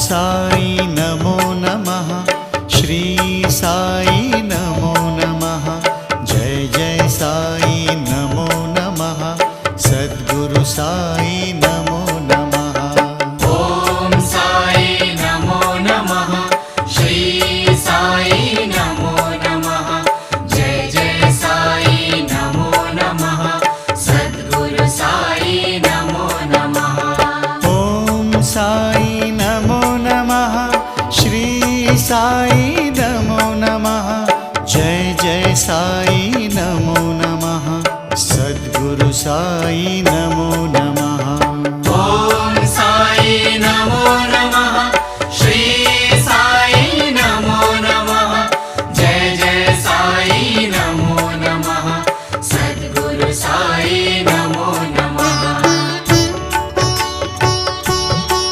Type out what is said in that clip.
साई नमो नमः। श्री साई नमो नमः। जय जय साई नमो नमः। सद्गुरु साई नमो नमः। ओम साई नमो नमः। श्री साई नमो नमः। जय जय साई नमो नमः। सद्गुरु साई नमो नमः। ओम साई नमो नमः। श्री साई नमो नमः। जय जय साई नमो नमः। सद्गुरु साई नमो